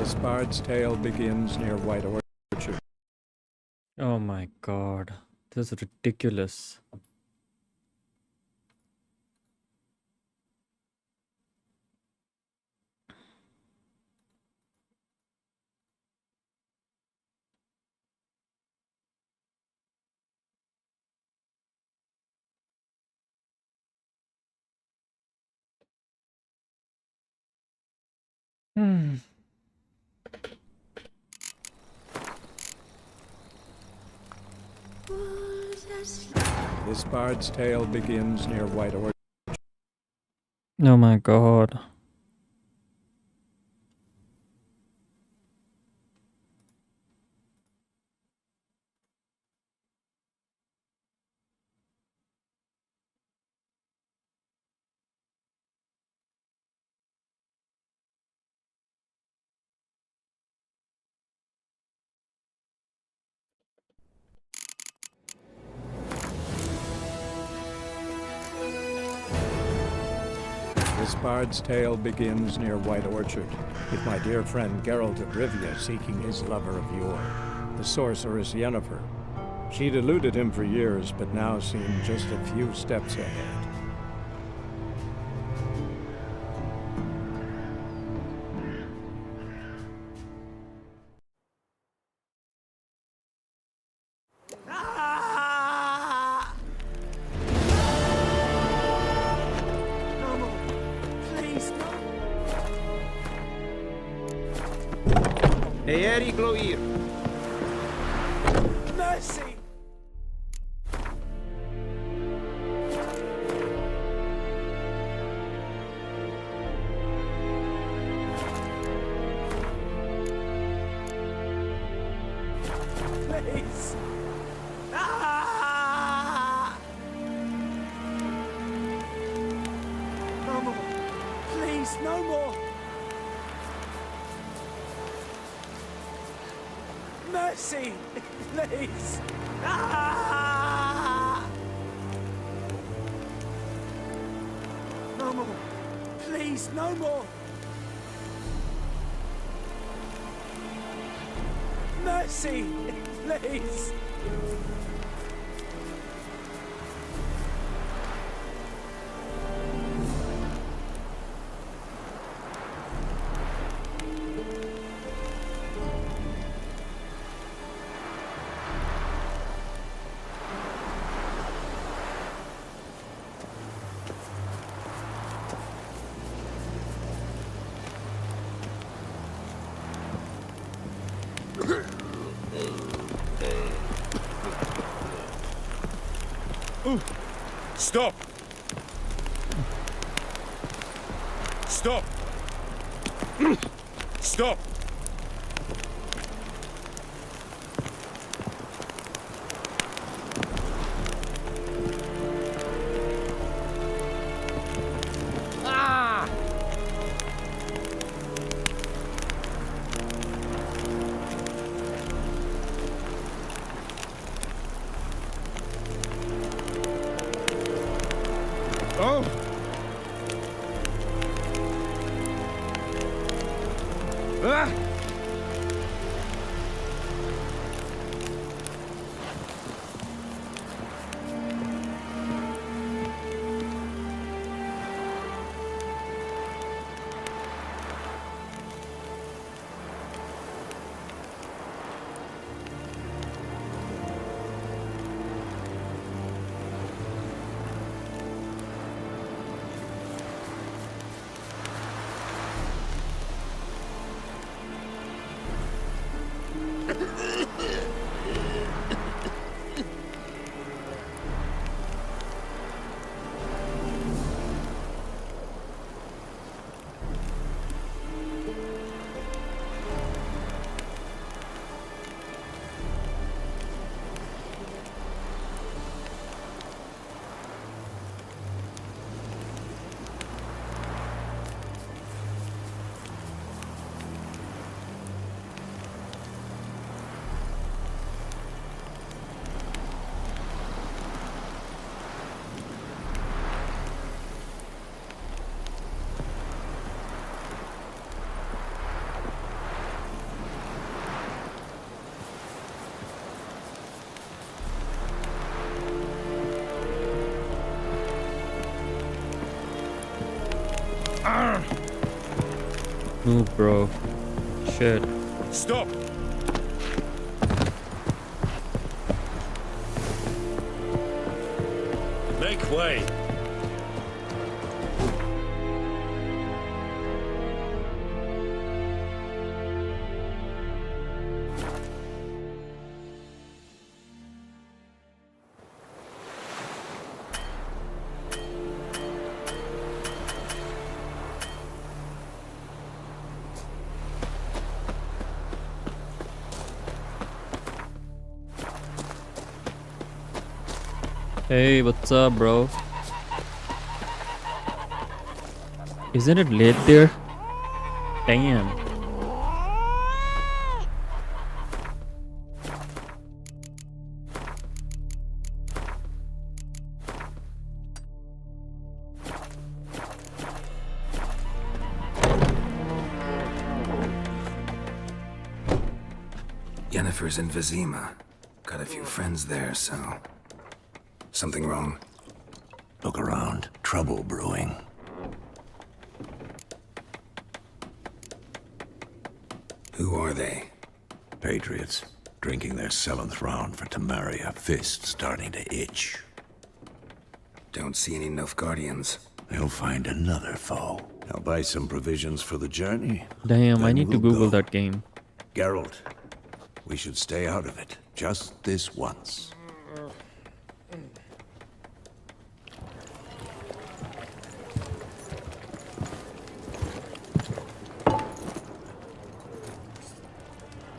This bard's tale begins near White Orchard. Oh my god. This is ridiculous. Hmm. This bard's tale begins near White Orchard. Oh my god. This bard's tale begins near White Orchard, with my dear friend Geralt of Rivia seeking his lover of yore, the sorceress Yennefer. She'd eluded him for years, but now seemed just a few steps ahead. Mercy! Please! No more! Please, no more! Mercy! Please! No more! Please, no more! Mercy! Please! Stop! Stop! Stop! Oh! Ah! Move, bro. Shit. Stop! Make way! Hey, what's up, bro? Isn't it late there? Damn. Yennefer's in Vizima. Got a few friends there, so... Something wrong? Look around. Trouble brewing. Who are they? Patriots. Drinking their 7th round for Temeria. Fist starting to itch. Don't see any Nilfgaardians. They'll find another foe. I'll buy some provisions for the journey. Damn, I Then need to we'll Google go. that game. Geralt, we should stay out of it. Just this once.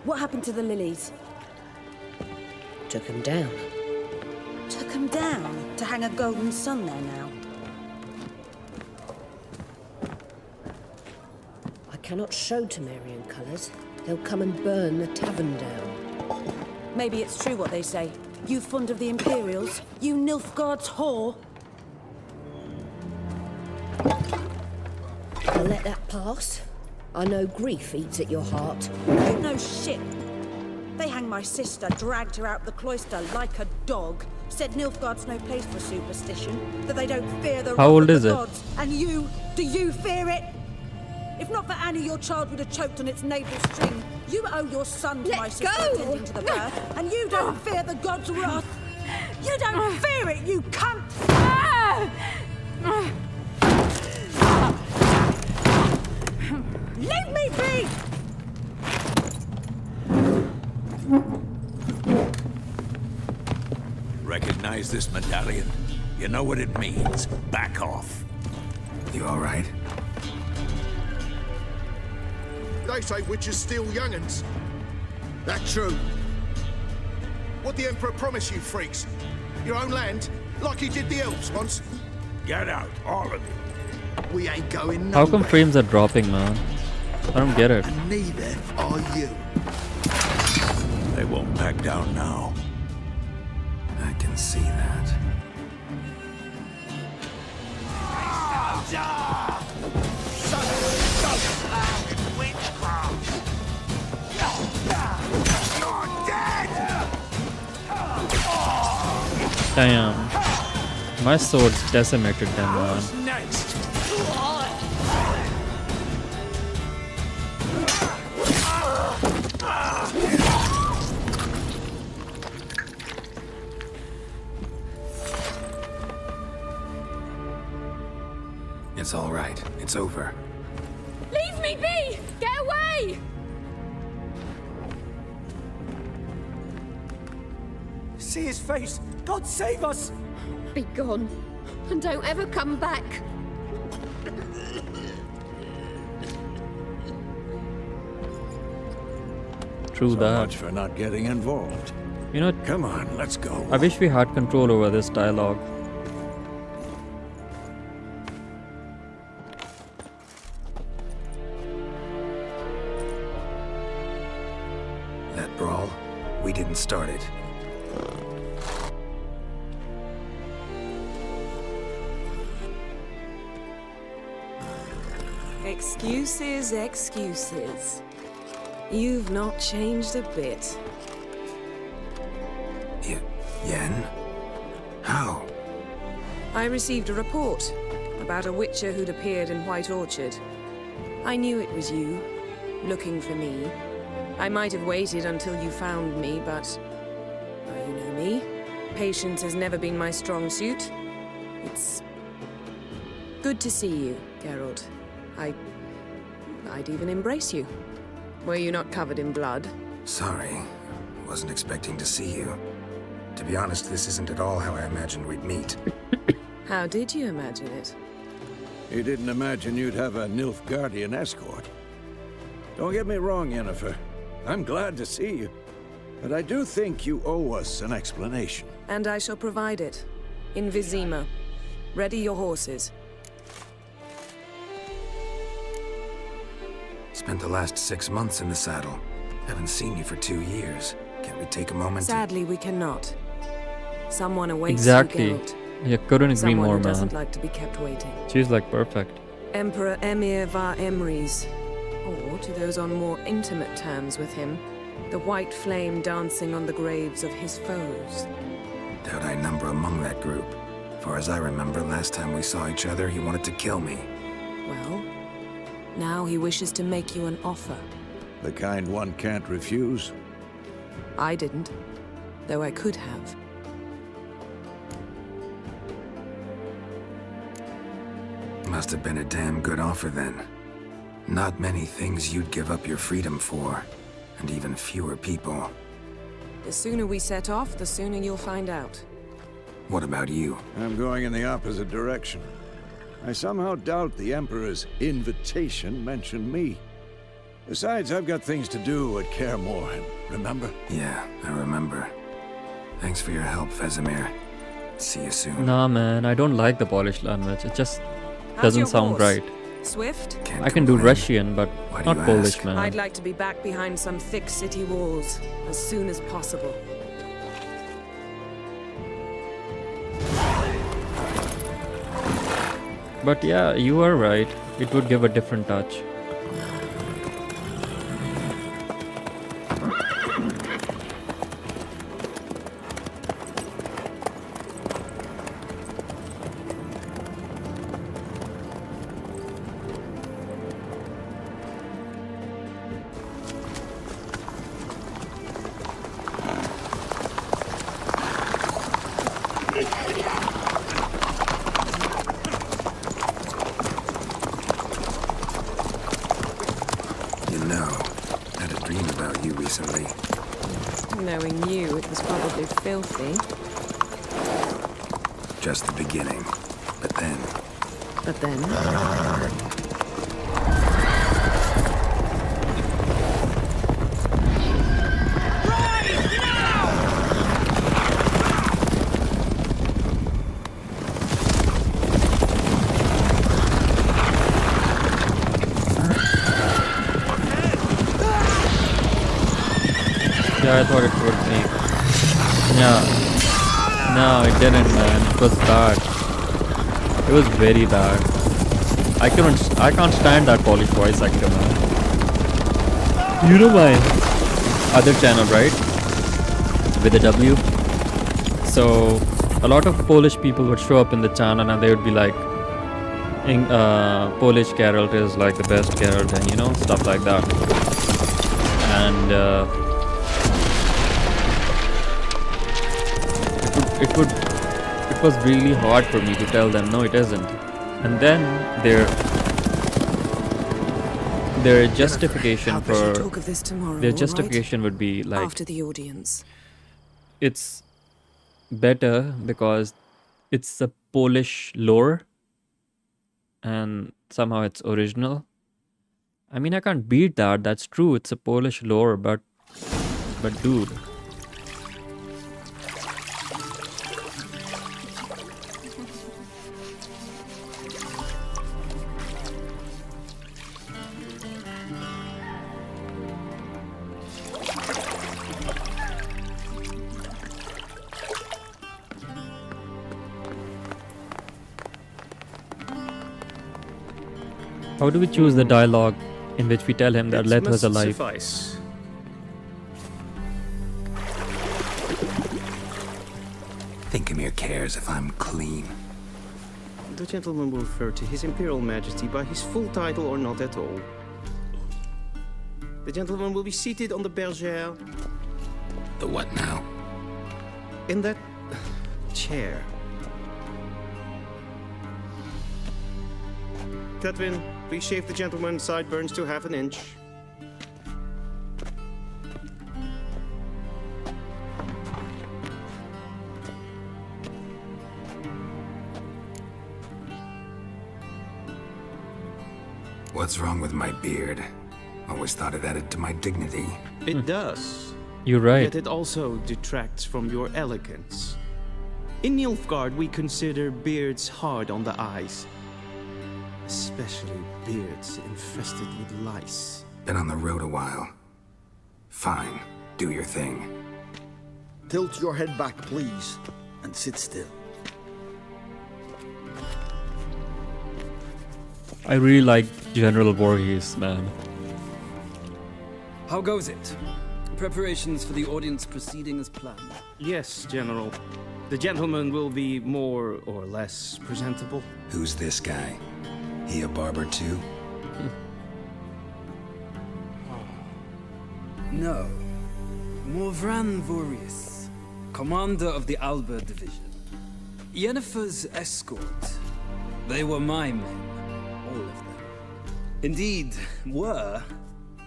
What happened to the lilies? Took him down. Took them down to hang a golden sun there now. I cannot show Temerian colours. They'll come and burn the tavern down. Maybe it's true what they say. You fond of the Imperials? You Nilfgaard's whore? I'll let that pass. I know grief eats at your heart. You know shit. They hanged my sister, dragged her out the cloister like a dog. Said Nilfgaard's no place for superstition. That they don't fear the How wrath old of is the it? gods. And you, do you fear it? If not for Annie, your child would have choked on its navel string. You owe your son to Let my sister go! attending to the birth, and you don't fear the gods' wrath. You don't fear it, you cunt! Leave me be! Recognize this medallion? You know what it means. Back off. You alright? They say witches steal young'uns. That true? What the Emperor promised you, freaks? Your own land? Like he did the elves once? Get out, all of you. We ain't going How nowhere. come frames are dropping, man? I don't get it. And neither are you. They won't back down now. I can see that. Damn. My sword's decimated them, man. Next! It's alright. It's over. Leave me be! Get away! See his face! God save us! Be gone. And don't ever come back. True So that. much for not getting involved. You know, Come on, let's go. I wish we had control over this dialogue. That brawl, we didn't start it. Excuses, excuses. You've not changed a bit. Yen? How? I received a report about a witcher who'd appeared in White Orchard. I knew it was you, looking for me. I might have waited until you found me, but... well, you know me. Patience has never been my strong suit. It's... good to see you, Geralt. I'd even embrace you. Were you not covered in blood? Sorry. Wasn't expecting to see you. To be honest, this isn't at all how I imagined we'd meet. How did you imagine it? You didn't imagine you'd have a Nilfgaardian escort. Don't get me wrong, Yennefer. I'm glad to see you. But I do think you owe us an explanation. And I shall provide it. In Vizima. Ready your horses. Spent the last 6 months in the saddle. Haven't seen you for 2 years. Can't we take a moment Sadly, we cannot. Someone awaits Exactly. you, Geralt. Yeah, couldn't agree Someone more, who doesn't man. like to be kept waiting. She's like perfect. Emperor Emir var Emrys. Or, to those on more intimate terms with him, the white flame dancing on the graves of his foes. Doubt I number among that group. Far as I remember, last time we saw each other, he wanted to kill me. Well, now he wishes to make you an offer. The kind one can't refuse. I didn't, though I could have. Must have been a damn good offer then. Not many things you'd give up your freedom for, and even fewer people. The sooner we set off, the sooner you'll find out. What about you? I'm going in the opposite direction. I somehow doubt the Emperor's invitation mentioned me. Besides, I've got things to do at Kaer Morhen, remember? Yeah, I remember. Thanks for your help, Vesemir. See you soon. Nah, man, I don't like the Polish language. It just How's doesn't your sound horse? right. Swift? Can't I can do complain. Russian, but Why do not you Polish, ask? man. I'd like to be back behind some thick city walls as soon as possible. But yeah, you are right. It would give a different touch. You know, I had a dream about you recently. Knowing you, it was probably filthy. Just the beginning. But then, But then... Yeah, I thought it would be. Yeah. No, it didn't, man. It was bad. It was very bad. I can't stand that Polish voice actor, man. You know my other channel, right? With a W. So a lot of Polish people would show up in the channel and they would be like, Polish Geralt is like the best Geralt, and you know, stuff like that. And it was really hard for me to tell them no, it isn't. And then their justification How for could you talk of this tomorrow, their all right? justification would be like, After the audience. it's better because it's a Polish lore and somehow it's original. I mean, I can't beat that. That's true. It's a Polish lore, but dude. How do we choose the dialogue in which we tell him that It Leth was must alive? suffice. think Emir cares if I'm clean. The gentleman will refer to His Imperial Majesty by his full title or not at all. The gentleman will be seated on the bergère. The what now? In that chair. Cledwin, please shave the gentleman's sideburns to half an inch. What's wrong with my beard? Always thought it added to my dignity. It does. You're right. Yet it also detracts from your elegance. In Nilfgaard, we consider beards hard on the eyes. Especially beards infested with lice. Been on the road a while. Fine, do your thing. Tilt your head back, please, and sit still. I really like General Voorhees, man. How goes it? Preparations for the audience proceeding as planned? Yes, General. The gentleman will be more or less presentable. Who's this guy? He a barber too? No. Morvran Voorhees, commander of the Alba Division. Yennefer's escort. They were my men, all of them. Indeed, were.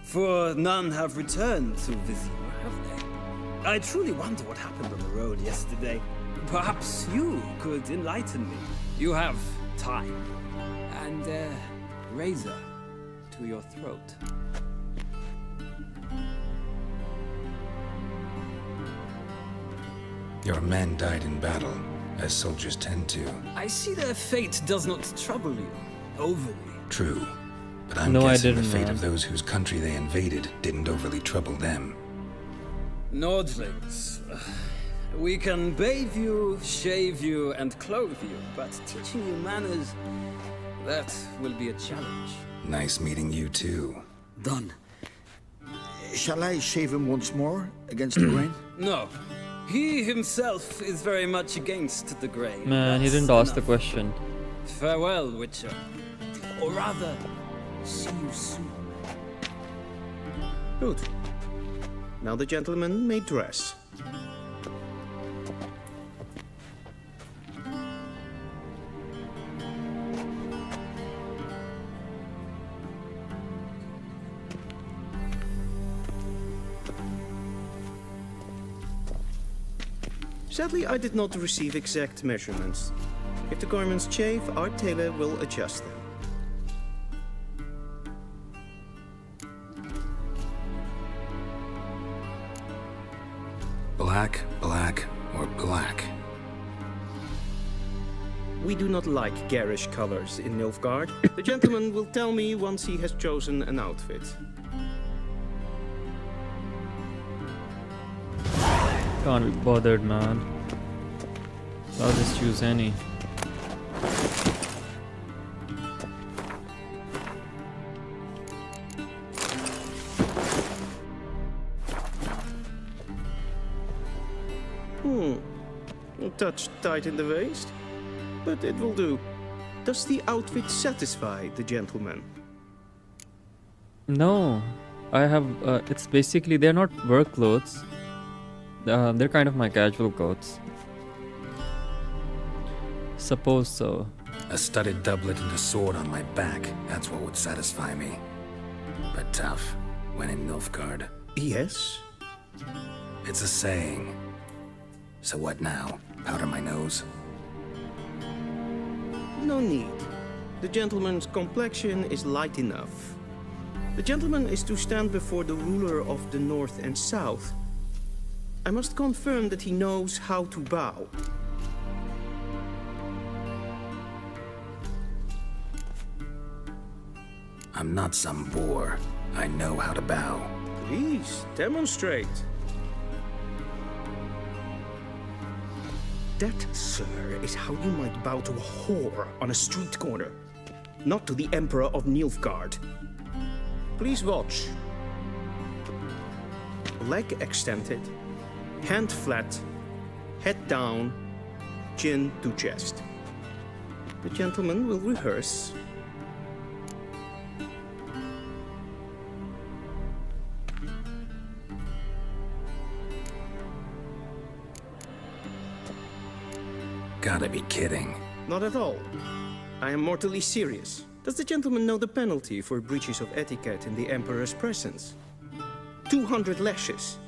For none have returned to Vizima, have they? I truly wonder what happened on the road yesterday. Perhaps you could enlighten me. You have time. And a razor to your throat. Your men died in battle, as soldiers tend to. I see their fate does not trouble you overly. True. But I'm No, I guessing the didn't, fate man. of those whose country they invaded didn't overly trouble them. Nordlings. We can bathe you, shave you, and clothe you, but teaching you manners, that will be a challenge. Nice meeting you too. Done. Shall I shave him once more against the grain? No. He himself is very much against the grain. Man, he That's didn't ask the enough. question. Farewell, Witcher. Or rather, see you soon. Good. Now the gentleman may dress. Sadly, I did not receive exact measurements. If the garments chafe, our tailor will adjust them. Black, black, or black? We do not like garish colors in Nilfgaard. The gentleman will tell me once he has chosen an outfit. Can't be bothered, man. I'll just choose any. A touch tight in the waist, but it will do. Does the outfit satisfy the gentleman? No, I have. It's basically they're not work clothes. They're kind of my casual clothes. Suppose so. A studded doublet and a sword on my back, that's what would satisfy me. But tough, when in Nilfgaard. Yes. It's a saying. So what now? Powder my nose? No need. The gentleman's complexion is light enough. The gentleman is to stand before the ruler of the North and South. I must confirm that he knows how to bow. I'm not some boor. I know how to bow. Please, demonstrate. That, sir, is how you might bow to a whore on a street corner, not to the Emperor of Nilfgaard. Please watch. Leg extended, hand flat, head down, chin to chest. The gentleman will rehearse. Gotta be kidding. Not at all. I am mortally serious. Does the gentleman know the penalty for breaches of etiquette in the Emperor's presence? 200 lashes.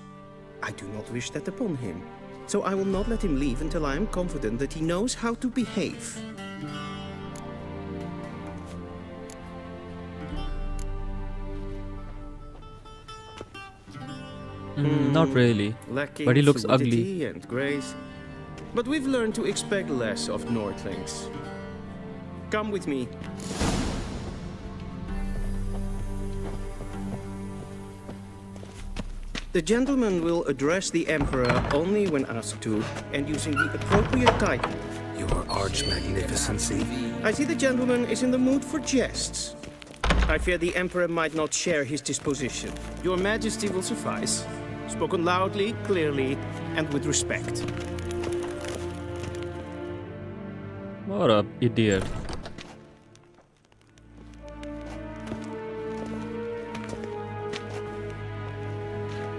I do not wish that upon him, so I will not let him leave until I am confident that he knows how to behave. Not really, Lacking but he looks fluidity ugly. and grace. But we've learned to expect less of Nordlings. Come with me. The gentleman will address the Emperor only when asked to, and using the appropriate title. Your Arch-Magnificency. I see the gentleman is in the mood for jests. I fear the Emperor might not share his disposition. Your Majesty will suffice. Spoken loudly, clearly, and with respect. What a idiot.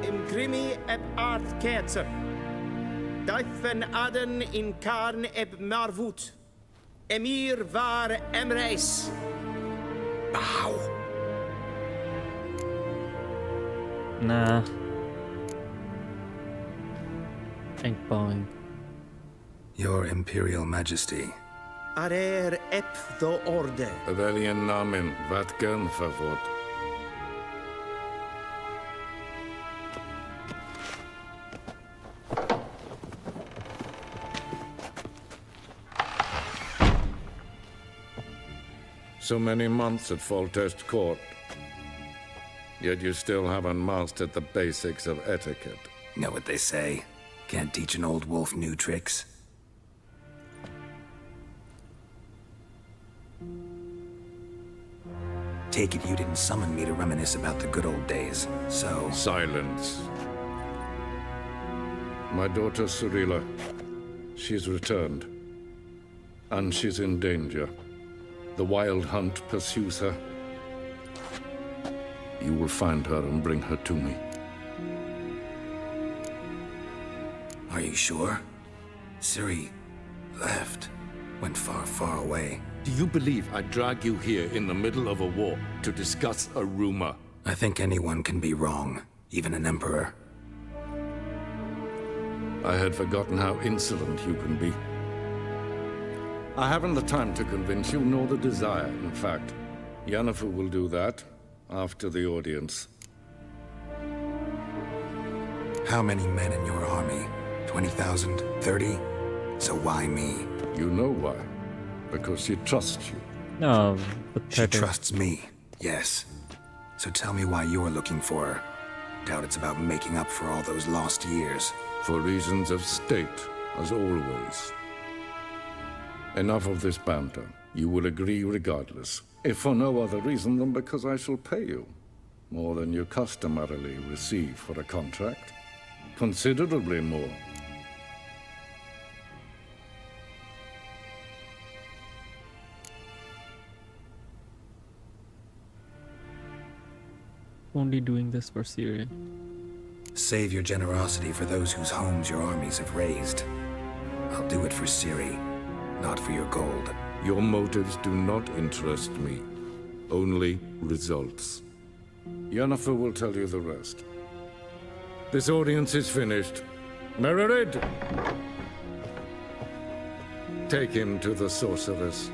Imgrimi eb art ketzer. Daifen aden in karn eb marvut. Emir var emreis. Bow. Nah. Ain't bowing. Your Imperial Majesty. Arer ep the orde. Welchen Namen, wat gern verwort? So many months at Foltest Court, yet you still haven't mastered the basics of etiquette. Know what they say? Can't teach an old wolf new tricks. Take it you didn't summon me to reminisce about the good old days, so... Silence. My daughter Cirilla, she's returned. And she's in danger. The Wild Hunt pursues her. You will find her and bring her to me. Are you sure? Ciri left. Went far, far away. Do you believe I drag you here in the middle of a war to discuss a rumor? I think anyone can be wrong, even an emperor. I had forgotten how insolent you can be. I haven't the time to convince you, nor the desire, in fact. Yennefer will do that after the audience. How many men in your army? 20,000? 30? So why me? You know why. Because she trusts you. No, She pathetic. trusts me, yes. So tell me why you're looking for her. Doubt it's about making up for all those lost years. For reasons of state, as always. Enough of this banter. You will agree regardless. If for no other reason than because I shall pay you. More than you customarily receive for a contract. Considerably more. Only doing this for Ciri. Save your generosity for those whose homes your armies have razed. I'll do it for Ciri, not for your gold. Your motives do not interest me. Only results. Yennefer will tell you the rest. This audience is finished. Mererid! Take him to the sorceress.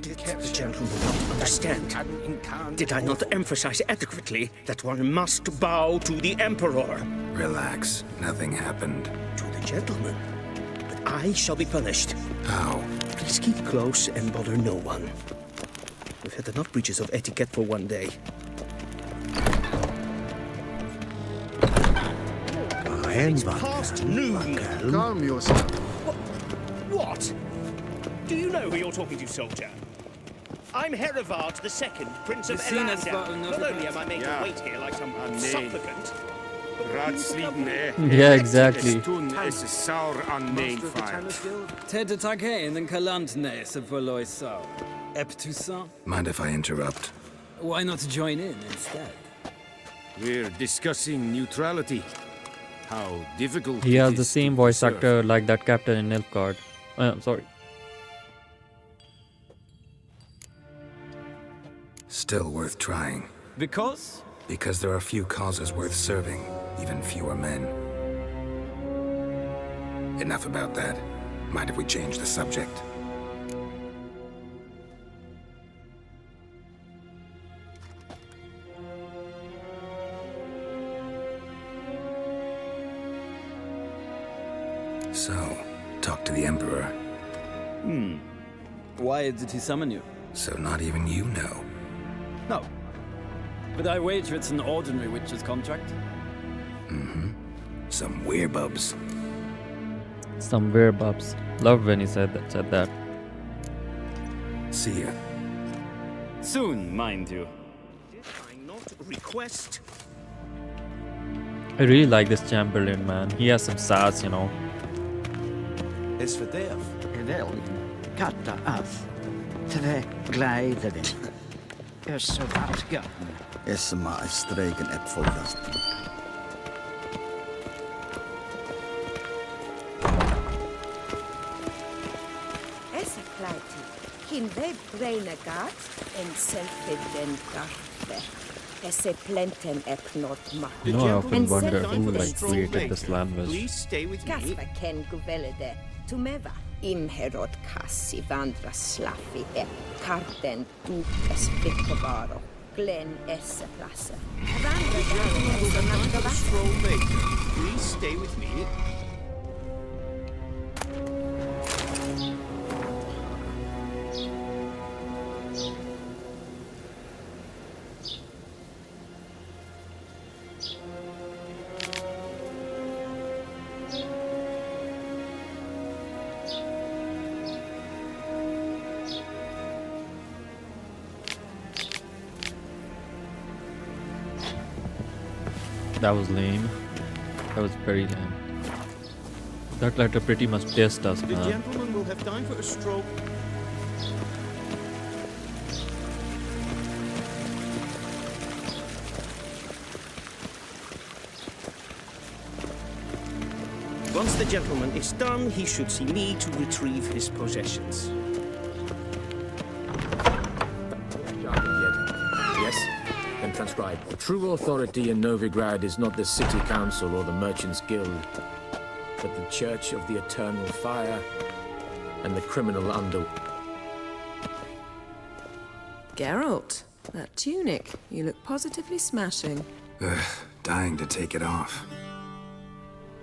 Did the gentleman not understand? Did I not emphasize adequately that one must bow to the Emperor? Relax, nothing happened. To the gentleman. But I shall be punished. How? Please keep close and bother no one. We've had enough breaches of etiquette for one day. It's past noon. Calm yourself. What? Do you know who you're talking to, soldier? I'm Herivard II, Prince of The scene has Elandel. gotten Not only am I made Yeah. to wait here like some nee. supplicant, Yeah, exactly. is sour an Ted Tage den Kalandne se Voloisar. Eptusan? Mind if I interrupt? Why not join in instead? We're discussing neutrality. How difficult He it has the is same to voice preserve. actor like that captain in Nilfgaard. Sorry. Still worth trying. Because? Because there are few causes worth serving, even fewer men. Enough about that. Mind if we change the subject? So, talk to the Emperor. Why did he summon you? So not even you know. No. But I wager it's an ordinary witch's contract. Mm-hmm. Some werebubs. Some werebubs. Love when he said that. See ya. Soon, mind you. did I not request? I really like this Chamberlain, man. He has some sass, you know. Is for death. Wel, katta af. Tre glijden. Is zo wat gaan. Is maar streken app volgast. Essa plaati, kin ve braina gat en self-evident garfe. Esse plenten not ma. You know, I often wonder who created this language. Please stay with me. Kasva ken guvelede, tumeva. Imherod kassi vandra slaffi e karten dukes fikovaro. Glen esse plasse. Vandra garen Stroll later. Please stay with me. That was lame. That was very lame. That letter pretty much dissed us, The man. gentleman will have time for a stroll. Once the gentleman is done, he should see me to retrieve his possessions. Yes? Then transcribe. True authority in Novigrad is not the city council or the merchants' guild, but the Church of the Eternal Fire and the criminal under... Geralt, that tunic. You look positively smashing. Ugh, dying to take it off.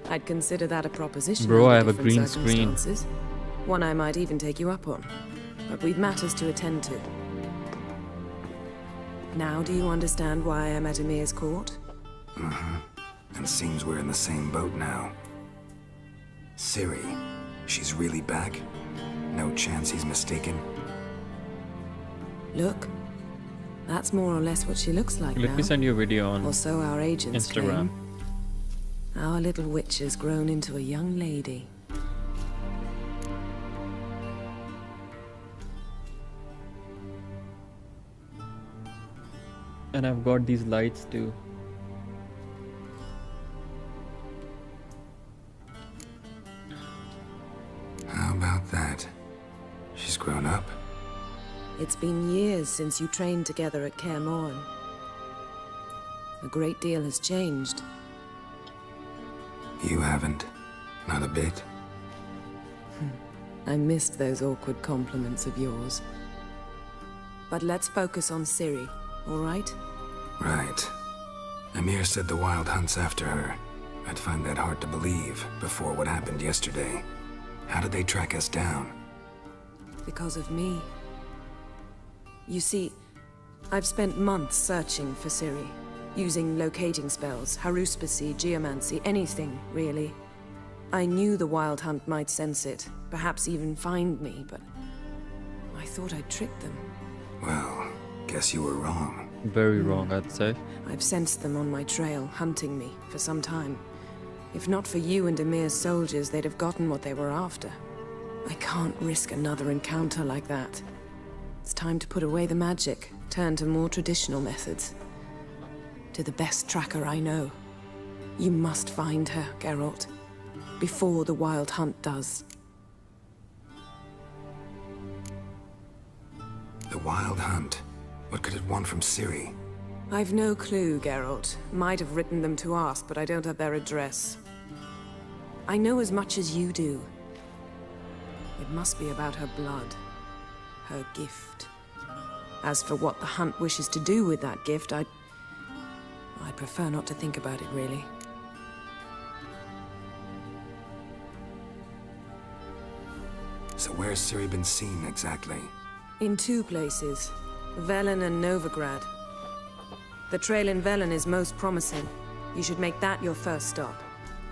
I'd consider that a proposition. Bro, under I have a different green screen. circumstances. One I might even take you up on. But we've matters to attend to. Now do you understand why I'm at Emir's court? Mm-hmm. And seems we're in the same boat now. Ciri, she's really back? No chance he's mistaken? Look, that's more or less what she looks like Let now. me send you a video on Or so our agents Instagram. claim. Our little witch has grown into a young lady. And I've got these lights too. How about that? She's grown up. It's been years since you trained together at Kaer Morhen. A great deal has changed. You haven't. Not a bit. I missed those awkward compliments of yours. But let's focus on Ciri, all right? Right. Emir said the Wild Hunt's after her. I'd find that hard to believe before what happened yesterday. How did they track us down? Because of me. You see, I've spent months searching for Ciri, using locating spells, haruspicy, geomancy, anything, really. I knew the Wild Hunt might sense it, perhaps even find me, but I thought I'd tricked them. Well, guess you were wrong. Very wrong, I'd say. I've sensed them on my trail, hunting me, for some time. If not for you and Emir's soldiers, they'd have gotten what they were after. I can't risk another encounter like that. It's time to put away the magic, turn to more traditional methods. To the best tracker I know. You must find her, Geralt. Before the Wild Hunt does. The Wild Hunt? What could it want from Ciri? I've no clue, Geralt. Might have written them to ask, but I don't have their address. I know as much as you do. It must be about her blood. Her gift. As for what the Hunt wishes to do with that gift, I'd prefer not to think about it, really. So where's Ciri been seen, exactly? In two places. Velen and Novigrad. The trail in Velen is most promising. You should make that your first stop.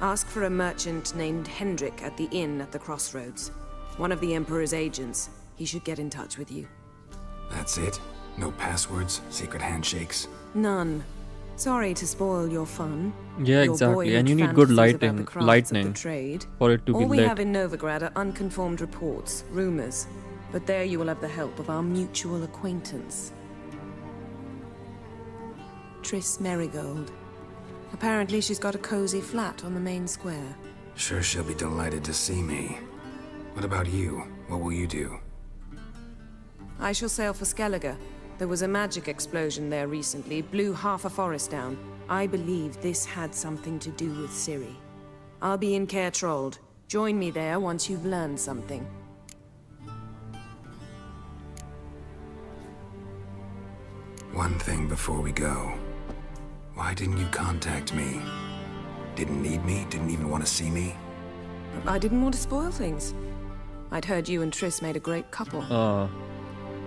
Ask for a merchant named Hendrik at the inn at the crossroads. One of the Emperor's agents. He should get in touch with you. That's it? No passwords? Secret handshakes? None. Sorry to spoil your fun. Yeah, your exactly. And you boyhood need good fantasies about the lightning crafts of the trade. for it to be All we lit. have in Novigrad are unconfirmed reports, rumors. But there you will have the help of our mutual acquaintance. Triss Merigold. Apparently she's got a cozy flat on the main square. Sure she'll be delighted to see me. What about you? What will you do? I shall sail for Skellige. There was a magic explosion there recently, blew half a forest down. I believe this had something to do with Ciri. I'll be in Caer Trold. Join me there once you've learned something. One thing before we go. Why didn't you contact me? Didn't need me? Didn't even want to see me? I didn't want to spoil things. I'd heard you and Triss made a great couple.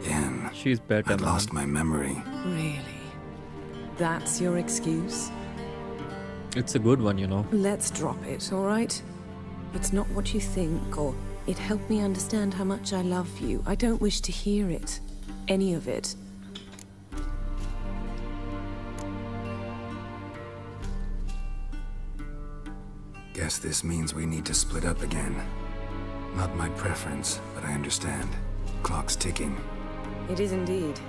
Yen. She's better, I'd lost my memory. Really? That's your excuse? It's a good one, you know. Let's drop it, all right? It's not what you think, or it helped me understand how much I love you. I don't wish to hear it. Any of it. Guess this means we need to split up again. Not my preference, but I understand. Clock's ticking. It is indeed.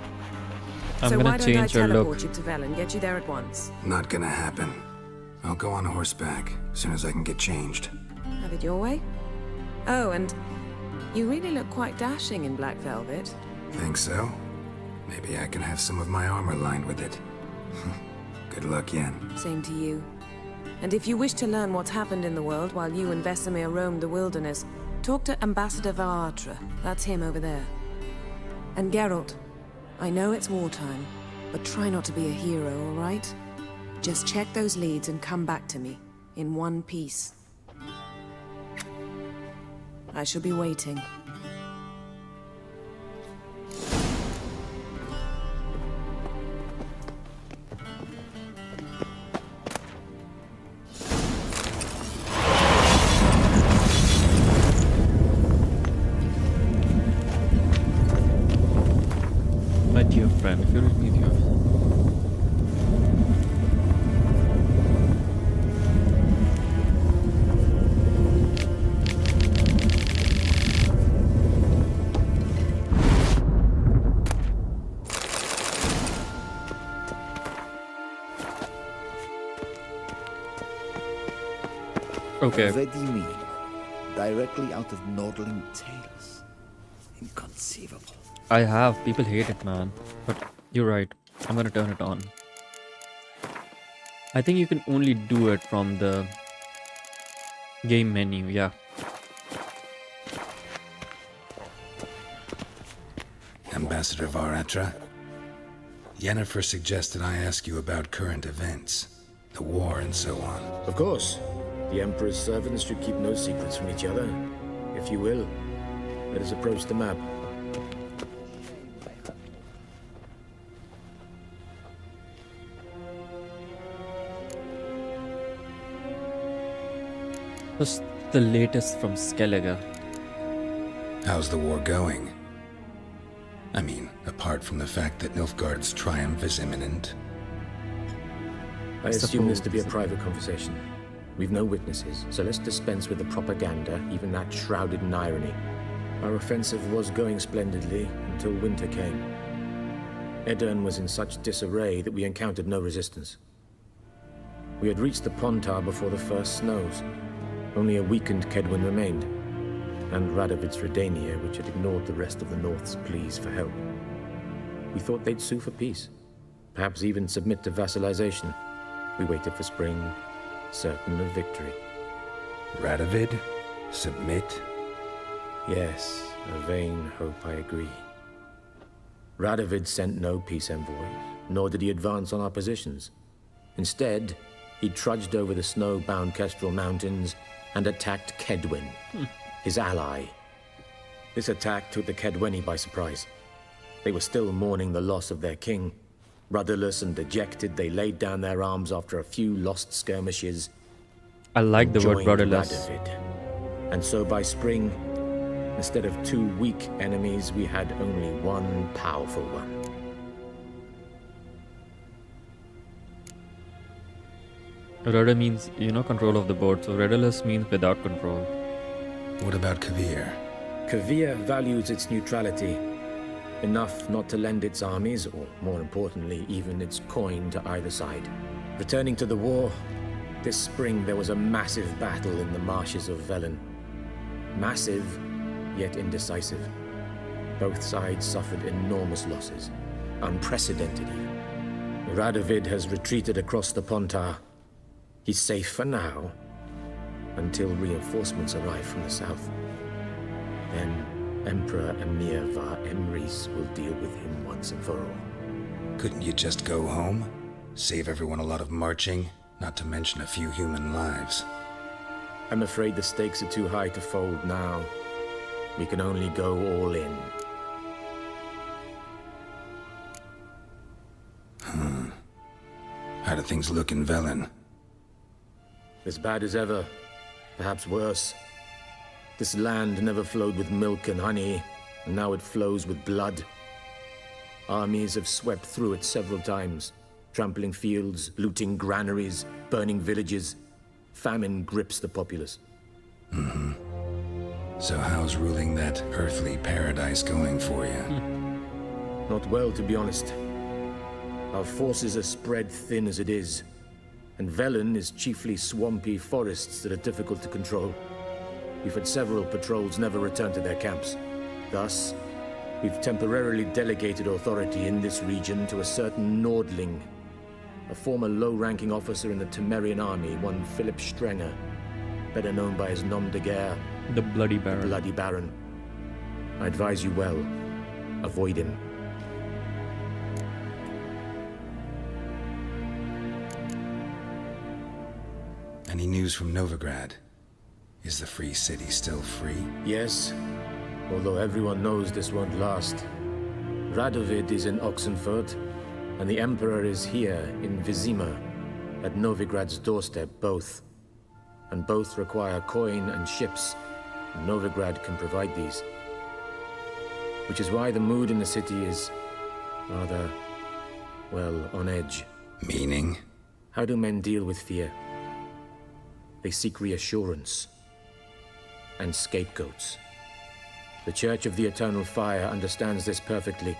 I'm so gonna why don't I change your teleport look. you to Velen, get you there at once? Not gonna happen. I'll go on horseback, as soon as I can get changed. Have it your way? Oh, and you really look quite dashing in black velvet. Think so? Maybe I can have some of my armor lined with it. Good luck, Yen. Same to you. And if you wish to learn what's happened in the world while you and Vesemir roamed the wilderness, talk to Ambassador Varatra. That's him over there. And Geralt, I know it's wartime, but try not to be a hero, all right? Just check those leads and come back to me, in one piece. I shall be waiting. My dear friend, if you don't need your... Okay. Vedimi, directly out of Nordling tales. Inconceivable. I have. People hate it, man. But you're right. I'm gonna turn it on. I think you can only do it from the game menu, yeah. Ambassador Varatra? Yennefer suggested I ask you about current events. The war and so on. Of course. The Emperor's servants should keep no secrets from each other. If you will, let us approach the map. What's the latest from Skellige? How's the war going? I mean, apart from the fact that Nilfgaard's triumph is imminent. I assume this to be a private conversation. We've no witnesses, so let's dispense with the propaganda, even that shrouded in irony. Our offensive was going splendidly until winter came. Edirn was in such disarray that we encountered no resistance. We had reached the Pontar before the first snows. Only a weakened Kedwin remained, and Radovid's Redania, which had ignored the rest of the North's pleas for help. We thought they'd sue for peace, perhaps even submit to vassalization. We waited for spring, certain of victory. Radovid? Submit? Yes, a vain hope, I agree. Radovid sent no peace envoys, nor did he advance on our positions. Instead, he trudged over the snow-bound Kestrel Mountains and attacked Kedwin, his ally. This attack took the Kedweni by surprise. They were still mourning the loss of their king. Rudderless and dejected, they laid down their arms after a few lost skirmishes. I like the word joined rudderless. Radovid. And so by spring, instead of 2 weak enemies, we had only one powerful one. Rudder means, control of the boat, so rudderless means without control. What about Kavir? Kavir values its neutrality, enough not to lend its armies, or more importantly, even its coin to either side. Returning to the war, this spring there was a massive battle in the marshes of Velen. Massive, yet indecisive. Both sides suffered enormous losses, unprecedented even. Radovid has retreated across the Pontar. He's safe for now, until reinforcements arrive from the south. Then Emperor Emir var Emrys will deal with him once and for all. Couldn't you just go home? Save everyone a lot of marching, not to mention a few human lives. I'm afraid the stakes are too high to fold now. We can only go all in. How do things look in Velen? As bad as ever, perhaps worse. This land never flowed with milk and honey, and now it flows with blood. Armies have swept through it several times, trampling fields, looting granaries, burning villages. Famine grips the populace. So how's ruling that earthly paradise going for you? Not well, to be honest. Our forces are spread thin as it is, and Velen is chiefly swampy forests that are difficult to control. We've had several patrols never return to their camps. Thus, we've temporarily delegated authority in this region to a certain Nordling, a former low-ranking officer in the Temerian army, one Philip Strenger, better known by his nom de guerre, The Bloody Baron. The Bloody Baron. I advise you well. Avoid him. Any news from Novigrad? Is the free city still free? Yes, although everyone knows this won't last. Radovid is in Oxenfurt, and the Emperor is here in Vizima, at Novigrad's doorstep, both. And both require coin and ships, and Novigrad can provide these. Which is why the mood in the city is rather, well, on edge. Meaning? How do men deal with fear? They seek reassurance and scapegoats. The Church of the Eternal Fire understands this perfectly,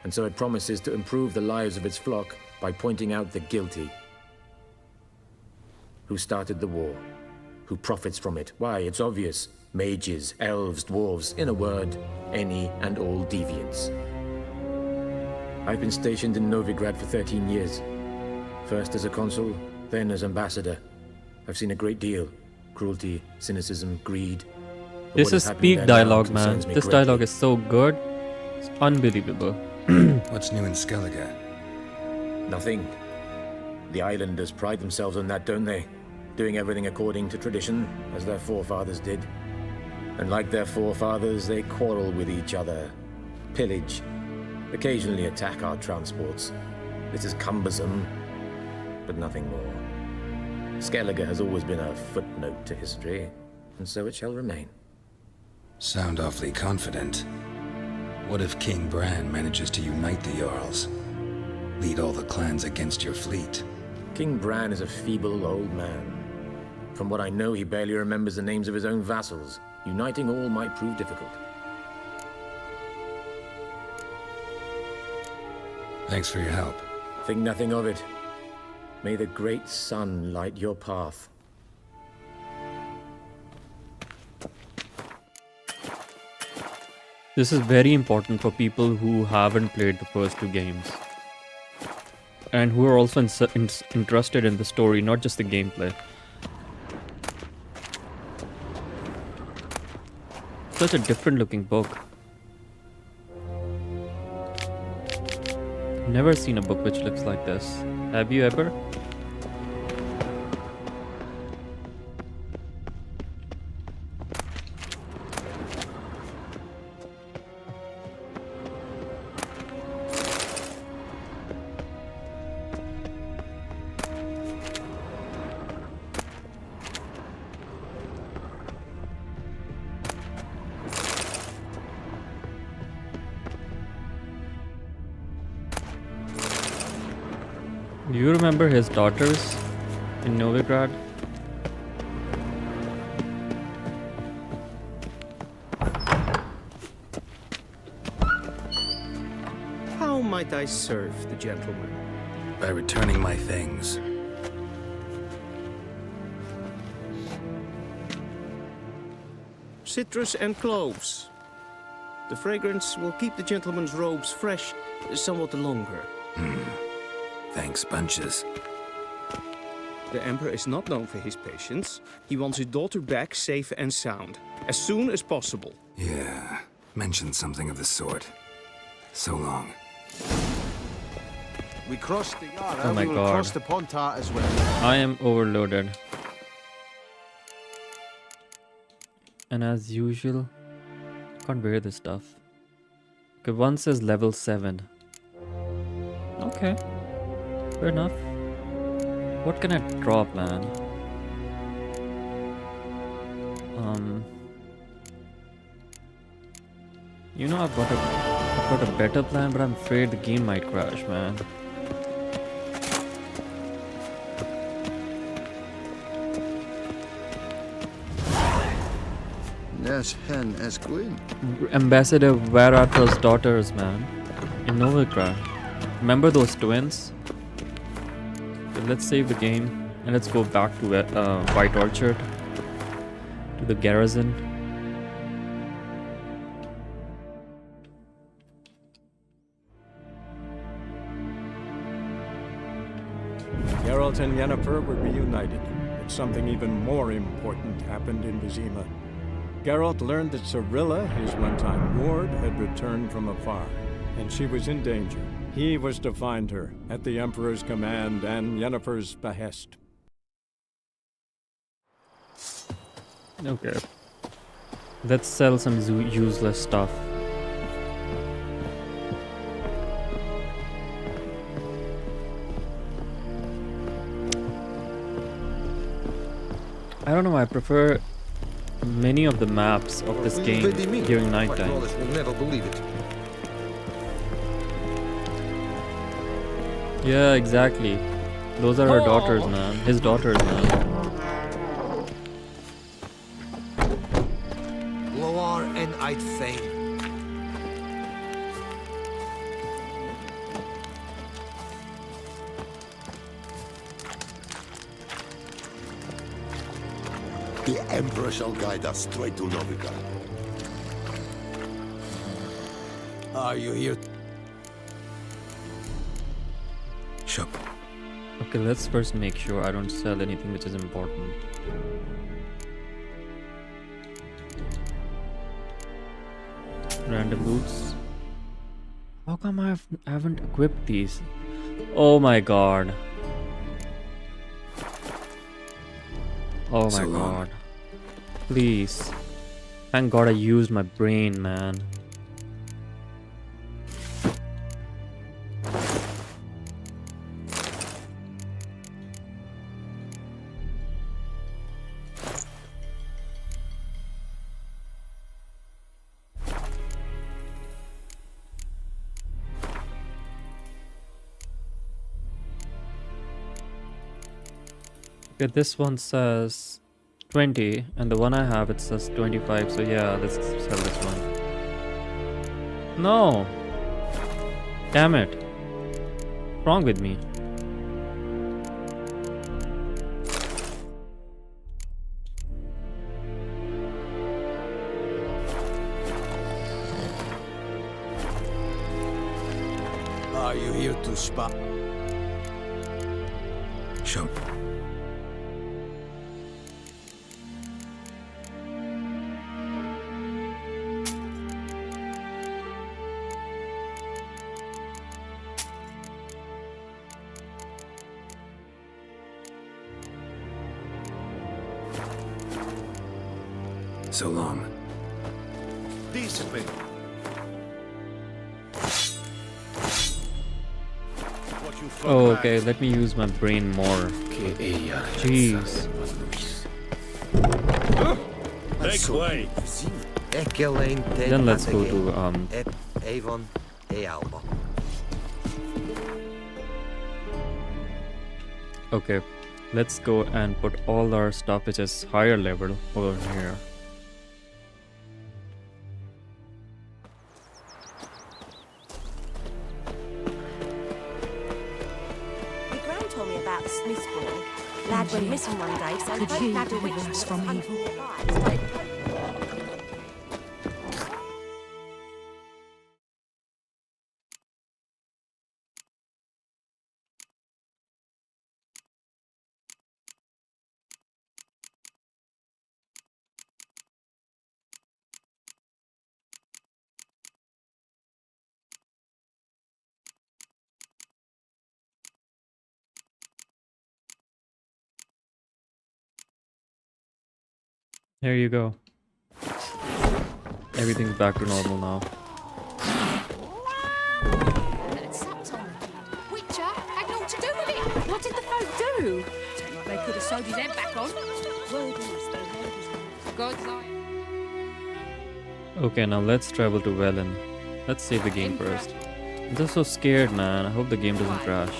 and so it promises to improve the lives of its flock by pointing out the guilty. Who started the war? Who profits from it? Why, it's obvious. Mages, elves, dwarves, in a word, any and all deviants. I've been stationed in Novigrad for 13 years. First as a consul, then as ambassador. I've seen a great deal. Cruelty, cynicism, greed. But This what is happening peak there now dialogue, man. concerns me This greatly. dialogue is so good. It's unbelievable. What's new in Skellige? Nothing. The islanders pride themselves on that, don't they? Doing everything according to tradition, as their forefathers did. And like their forefathers, they quarrel with each other, pillage, occasionally attack our transports. This is cumbersome, but nothing more. Skellige has always been a footnote to history, and so it shall remain. Sound awfully confident. What if King Bran manages to unite the Jarls? Lead all the clans against your fleet? King Bran is a feeble old man. From what I know, he barely remembers the names of his own vassals. Uniting all might prove difficult. Thanks for your help. Think nothing of it. May the great sun light your path. This is very important for people who haven't played the first 2 games. And who are also interested in the story, not just the gameplay. Such a different looking book. Never seen a book which looks like this. Have you ever? Do you remember his daughters in Novigrad? How might I serve the gentleman? By returning my things. Citrus and cloves. The fragrance will keep the gentleman's robes fresh somewhat longer. Thanks, bunches. The Emperor is not known for his patience. He wants his daughter back safe and sound, as soon as possible. Yeah, mentioned something of the sort. So long. We crossed the Yara, Oh my we will God. cross the Pontar as well. I am overloaded. And as usual, can't wear this stuff. Okay, one says level 7. Okay, fair enough. What can I drop, man? You know, I've got a better plan, but I'm afraid the game might crash, man. Nes hen es Gwyn. Ambassador Varata's daughters, man, in Novigrad. Remember those twins? So let's save the game and let's go back to White Orchard, to the garrison. Geralt and Yennefer were reunited, but something even more important happened in Vizima. Geralt learned that Cirilla, his one-time ward, had returned from afar, and she was in danger. He was to find her, at the Emperor's command and Yennefer's behest. Okay. Let's sell some useless stuff. I don't know, I prefer many of the maps of this game during nighttime. will never believe it. Yeah, exactly. Those are her daughters, man. His daughters, man. Loar and I'd fain. The Emperor shall guide us straight to Novigrad. Are you here? Sure. Okay, let's first make sure I don't sell anything which is important. Random boots. How come I haven't equipped these? Oh my god. Oh my god. Please. Thank god I used my brain, man. Okay, this one says 20, and the one I have it says 25. So yeah, let's sell this one. No! Damn it! What's wrong with me? Are you here to spy? Show. So long. Decently. Oh, okay, let me use my brain more. Jeez. Make way. Then let's go to Avon e Alba. okay, let's go and put all our stuff which is higher level over here. My gran told me about the Smith's boy. Lad went missing one day, so Could both he had a deliver witch us that from was evil? nearby. Here you go. Everything's back to normal now. Witcher had naught to do with it. What did the folk do? Don't like they could have sewed his head back on. God's eye. Okay, now let's travel to Velen. Let's save the game first. I'm just so scared, man. I hope the game doesn't crash.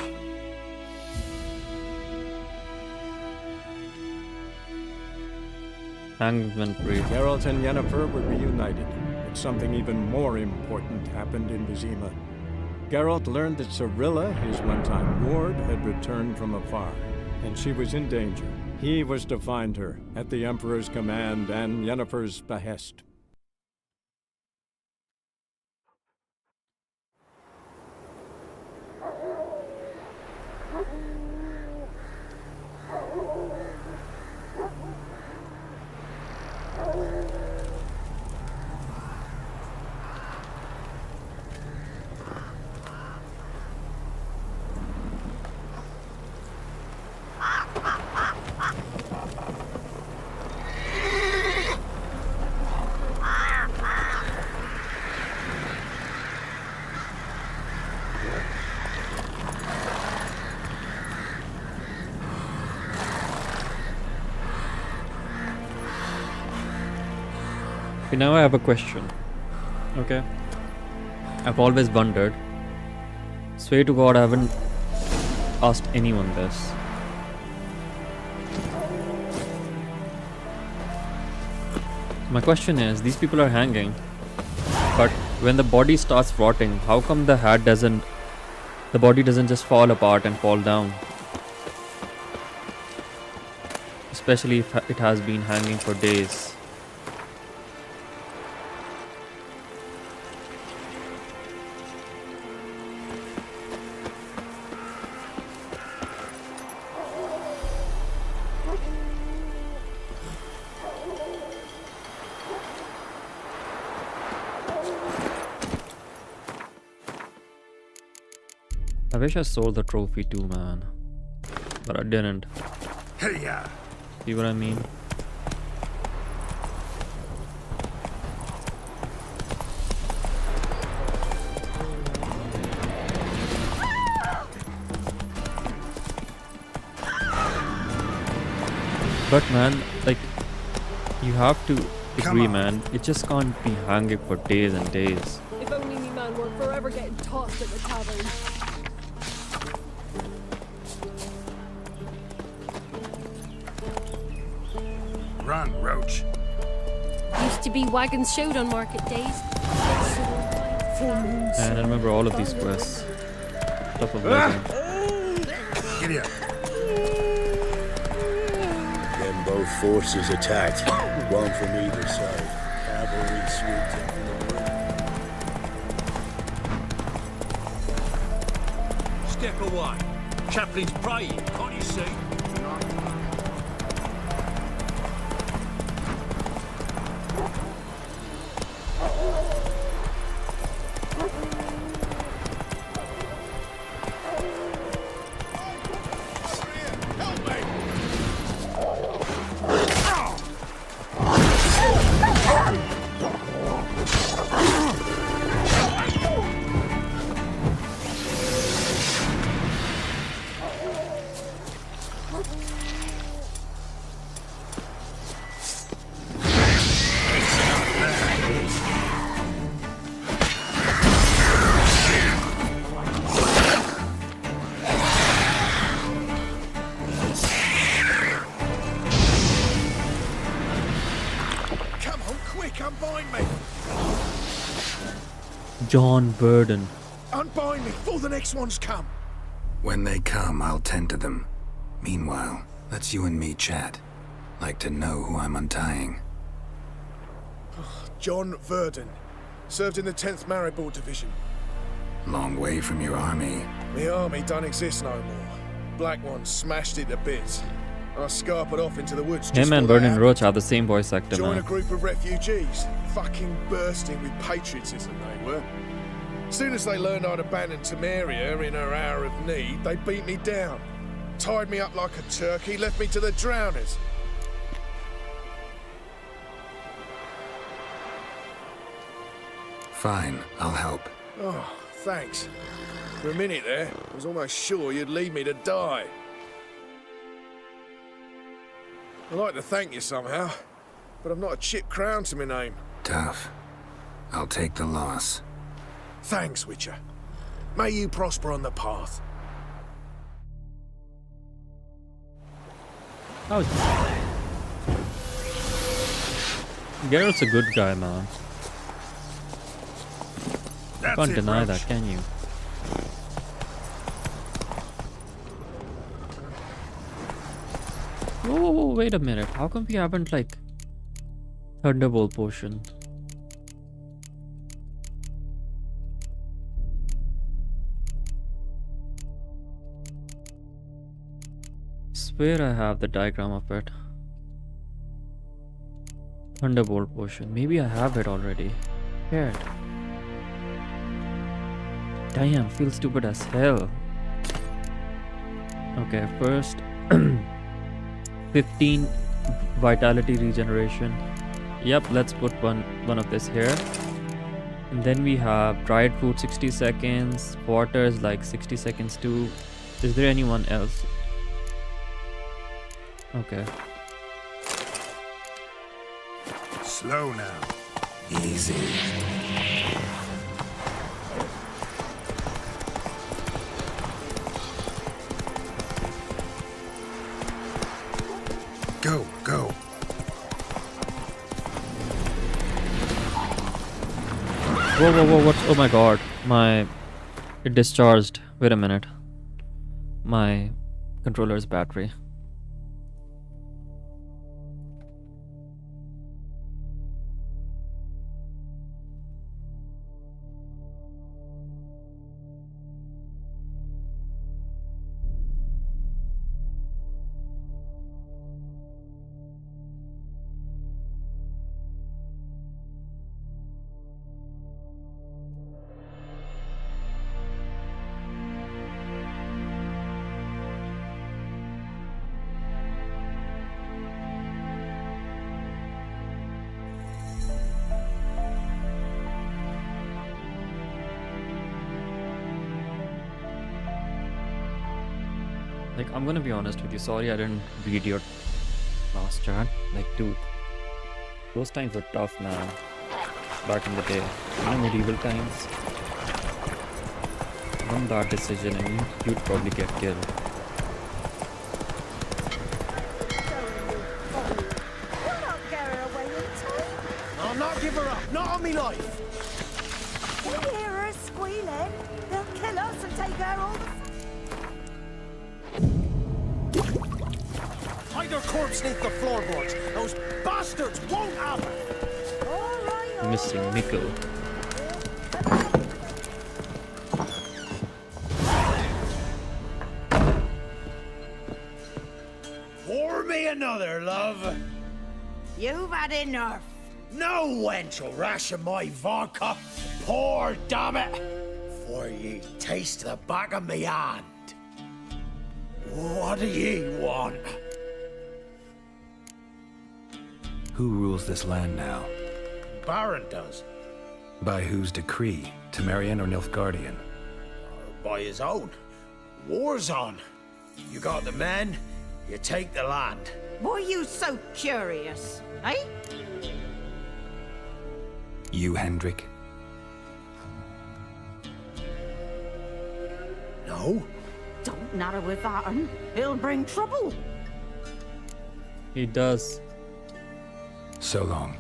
Hangman Free. Geralt and Yennefer were reunited, but something even more important happened in Vizima. Geralt learned that Cirilla, his one-time ward, had returned from afar, and she was in danger. He was to find her, at the Emperor's command and Yennefer's behest. Okay, now I have a question. Okay. I've always wondered. Swear to God, I haven't asked anyone this. My question is, these people are hanging, but when the body starts rotting, how come the body doesn't just fall apart and fall down? Especially if it has been hanging for days. I wish I sold the trophy too, man. But I didn't. Hey-ya. See what I mean? But man, like, you have to agree, man. It just can't be hanging for days and days. If only me man weren't forever getting tossed at the tavern. run, Roach. Used to be wagons showed on market days. And I remember all of these quests. Top of legend. Giddy up. Then both forces attacked, one from either side. Cavalry swooped in from the rear. Step away. Chaplain's praying, can't you see? John Burden. Unbind me before the next ones come. When they come, I'll tend to them. Meanwhile, let's you and me chat. Like to know who I'm untying. John Verdon. Served in the 10th Maribor Division. Long way from your army. The army don't exist no more. Black One smashed it to bits. I scarpered off into the woods. Him and Burden Roach are the same voice actor, Join man. a group of refugees. Fucking bursting with patriotism they were. As soon as they learned I'd abandoned Temeria in her hour of need, they beat me down. Tied me up like a turkey, left me to the drowners. Fine, I'll help. Oh, thanks. For a minute there, I was almost sure you'd leave me to die. I'd like to thank you somehow, but I've not a chip crown to my name. Tough. I'll take the loss. Thanks, Witcher. May you prosper on the path. Oh. Geralt's a good guy, man. You can't deny that, can you? Whoa, wait a minute. How come we haven't, like, Thunderbolt potion? Swear I have the diagram of it. Thunderbolt potion. Maybe I have it already. Shit. Damn, feel stupid as hell. Okay, first 15 vitality regeneration. Yep, let's put one of this here. And then we have dried food 60 seconds, water is like 60 seconds too. Is there anyone else? Okay. Slow now. Easy. Go, go. Whoa, what? Oh my god. It discharged. Wait a minute. My controller's battery. Like, I'm gonna be honest with you, sorry I didn't read your last chat. Like, dude, those times were tough, man. Back in the day, you know, medieval times. One bad decision and you'd probably get killed. me life. We hear her squealing. They'll kill us and take her all the... Hide her corpse beneath the floorboards. Those bastards won't have her. Missing Miko. Pour me another, love. You've had enough. No wench will ration my vodka. Pour, damn it. For ye taste the back of me hand. What do ye want? Who rules this land now? Baron does. By whose decree? Temerian or Nilfgaardian? By his own. War's on. You got the men, you take the land. Why are you so curious, eh? You, Hendrik? No. Don't natter with that, and it'll bring trouble. He does. So long.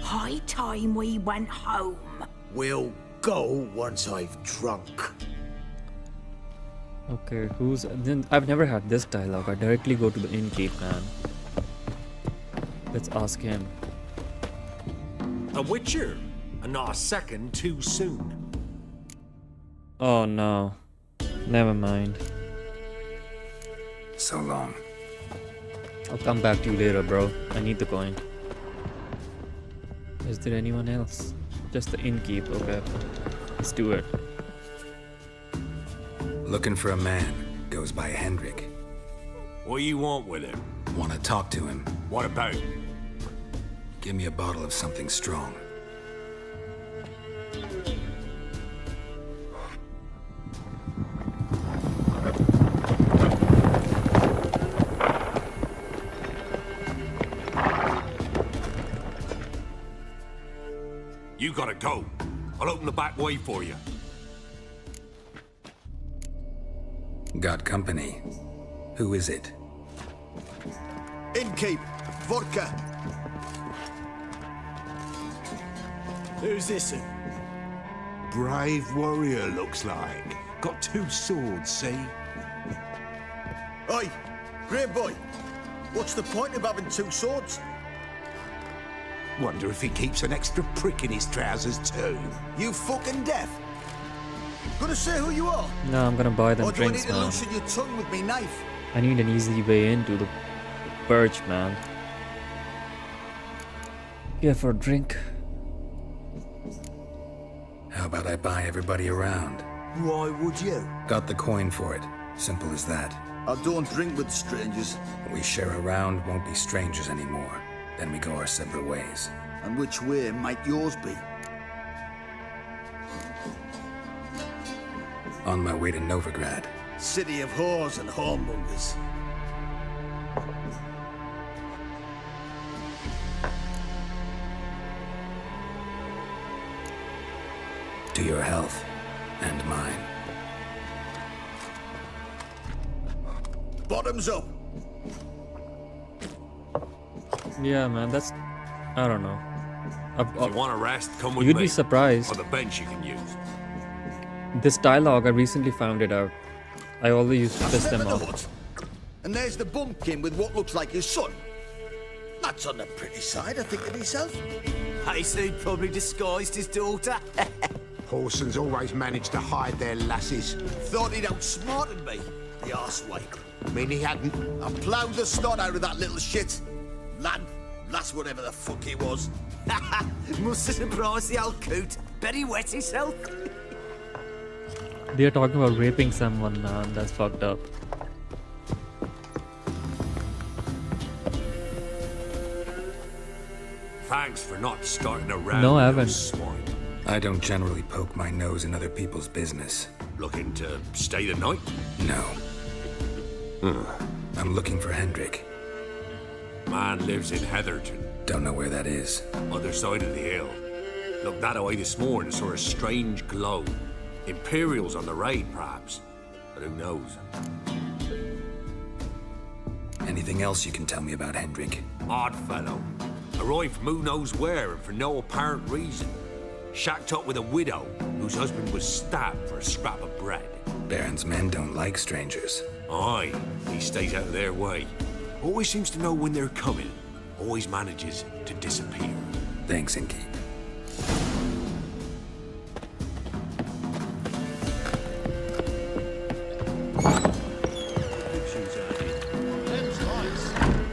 High time we went home. We'll go once I've drunk. Okay, then I've never had this dialogue. I directly go to the innkeep, man. Let's ask him. A witcher, and not a second too soon. Oh no. Never mind. So long. I'll come back to you later, bro. I need the coin. Is there anyone else? Just the innkeep, okay. Let's do it. Looking for a man. Goes by Hendrik. What do you want with him? Want to talk to him. What about? Give me a bottle of something strong. You gotta go. I'll open the back way for you. Got company. Who is it? Innkeep, vodka. Who's this? Brave warrior, looks like. Got 2 swords, see? Oi, great boy. What's the point of having 2 swords? Wonder if he keeps an extra prick in his trousers too. You fucking deaf? Gonna say who you are? No, I'm gonna buy them Or do I need drinks, to man. loosen your tongue with me knife? I need an easy way into the purge, man. Yeah, for a drink. How about I buy everybody around? Why would you? Got the coin for it. Simple as that. I don't drink with strangers. We share a round, won't be strangers anymore. Then we go our separate ways. And which way might yours be? On my way to Novigrad. City of whores and whoremongers. To your health. And mine. Bottoms up. Yeah, man, that's... I don't know. If you want to rest, come with me. You'd be surprised. On the bench you can use. This dialogue, I recently found it out. I always used to piss them Step in the off. hut. And there's the bumpkin with what looks like his son. That's on the pretty side, I think to myself. I say he'd probably disguised his daughter. Horsons always manage to hide their lasses. Thought he'd outsmarted me, the arsewipe. Mean he hadn't? I ploughed the snot out of that little shit. Lad, lass, whatever the fuck he was. Must have surprised the old coot. Bet he wet himself. They're talking about raping someone, man. That's fucked up. Thanks for not starting a round. No, I with haven't. those swine. I don't generally poke my nose in other people's business. Looking to stay the night? No. I'm looking for Hendrik. Man lives in Heatherton. Don't know where that is. Other side of the hill. Looked that away this morning, saw a strange glow. Imperials on the raid, perhaps. But who knows? Anything else you can tell me about Hendrik? Odd fellow. Arrived from who knows where and for no apparent reason. Shacked up with a widow whose husband was stabbed for a scrap of bread. Baron's men don't like strangers. Aye, he stays out of their way. Always seems to know when they're coming. Always manages to disappear. Thanks, Inky.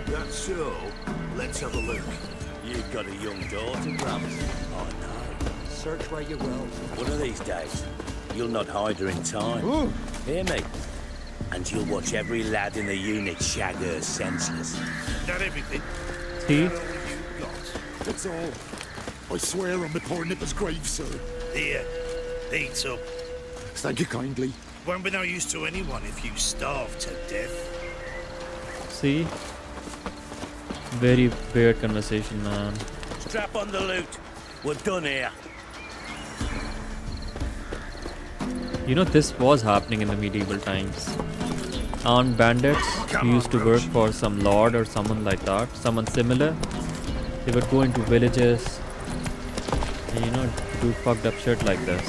That's so. Let's have a look. You've got a young daughter, Grams. Oh no. Search where you will. One of these days, you'll not hide her in time. Ooh. Hear me? And you'll watch every lad in the unit shag her senseless. Not everything. See? That's all. I swear on my poor nipper's grave, sir. Here, eat up. Thank you kindly. Won't be no use to anyone if you starve to death. See? Very weird conversation, man. Strap on the loot. We're done here. You know, this was happening in the medieval times. Armed bandits who used to work for some lord or someone like that, someone similar, they would go into villages and, you know, do fucked up shit like this.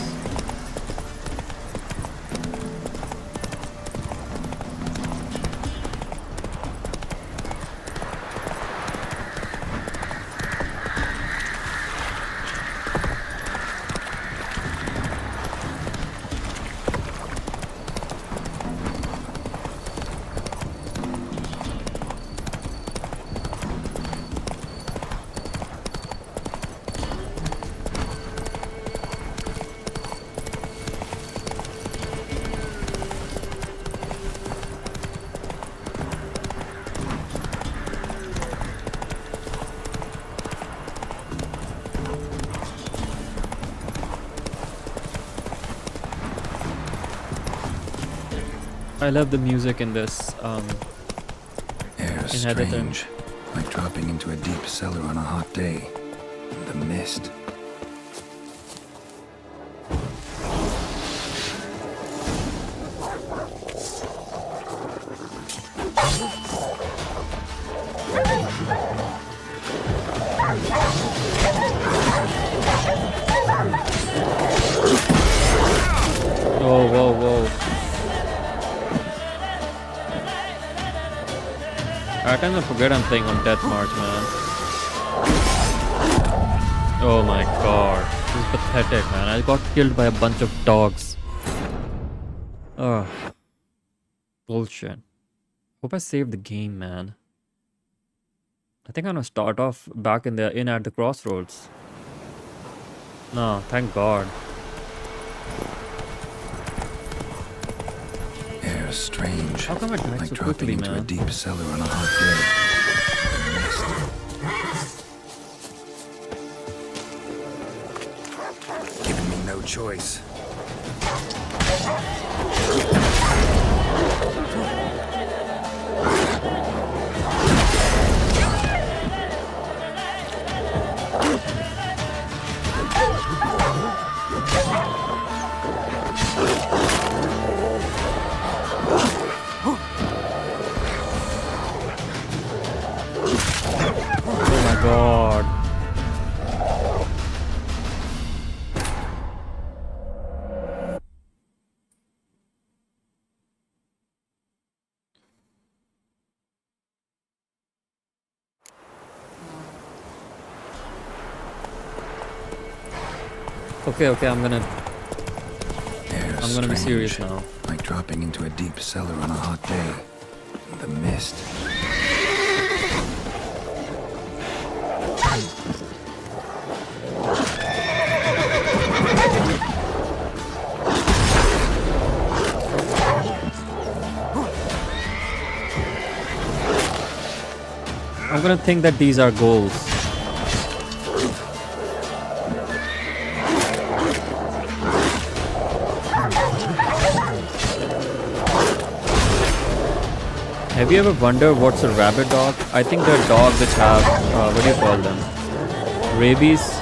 I love the music in this. Air strange, like dropping into a deep cellar on a hot day. The mist. Oh, whoa, whoa. At times I forget I'm playing on Death March, man. Oh my god. This is pathetic, man. I got killed by a bunch of dogs. Ugh. Bullshit. Hope I saved the game, man. I think I'm gonna start off back in the inn at the crossroads. No, thank god. Air strange. How come I died like so dropping quickly, into man? a deep cellar on a hot day. The mist. Giving me no choice. Oh my god. Okay, I'm gonna be serious now. Like dropping into a deep cellar on a hot day. The mist. I'm gonna think that these are goals. Have you ever wondered what's a rabbit dog? I think they're dogs which have, what do you call them? Rabies?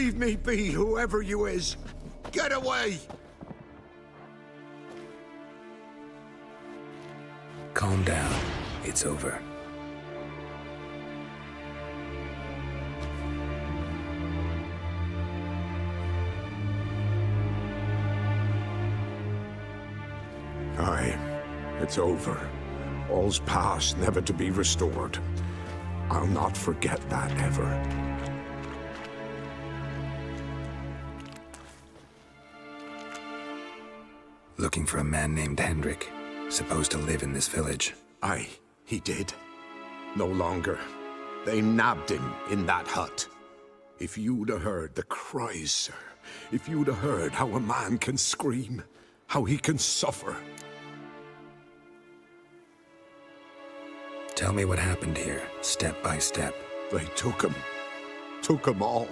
Leave me be, whoever you is. Get away! Calm down. It's over. Aye, it's over. All's past, never to be restored. I'll not forget that ever. Looking for a man named Hendrik, supposed to live in this village. Aye, he did. No longer. They nabbed him in that hut. If you'd have heard the cries, sir. If you'd have heard how a man can scream, how he can suffer. Tell me what happened here, step by step. They took him. Took him all.